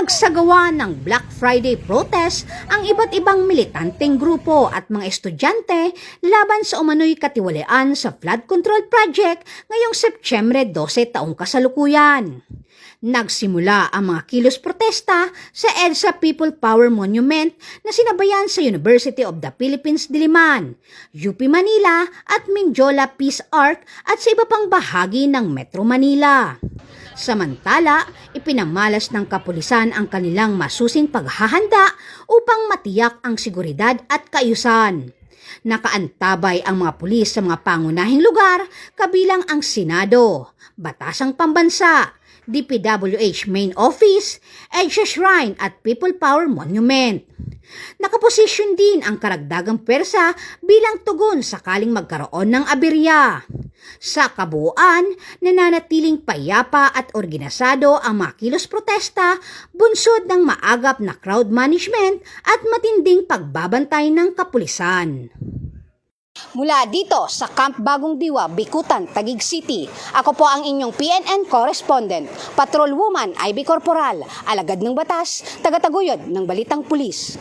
Nagsagawa ng Black Friday protest ang iba't ibang militanteng grupo at mga estudyante laban sa umano'y katiwalian sa flood control project ngayong Setyembre 12 taong kasalukuyan. Nagsimula ang mga kilos protesta sa EDSA People Power Monument na sinabayan sa University of the Philippines Diliman, UP Manila at Mindiola Peace Arc at sa iba pang bahagi ng Metro Manila. Samantala, ipinamalas ng kapulisan ang kanilang masusing paghahanda upang matiyak ang seguridad at kaayusan. Nakaantabay ang mga pulis sa mga pangunahing lugar kabilang ang Senado, Batasang Pambansa, DPWH Main Office, EDSA Shrine at People Power Monument. Nakaposisyon din ang karagdagang pwersa bilang tugon sakaling magkaroon ng aberya. Sa kabuuan, nananatiling payapa at organisado ang mga kilos protesta, bunsod ng maagap na crowd management at matinding pagbabantay ng kapulisan. Mula dito sa Camp Bagong Diwa, Bikutan, Taguig City, ako po ang inyong PNN correspondent, Patrolwoman Ivy Corporal, alagad ng batas, tagataguyod ng Balitang Pulis.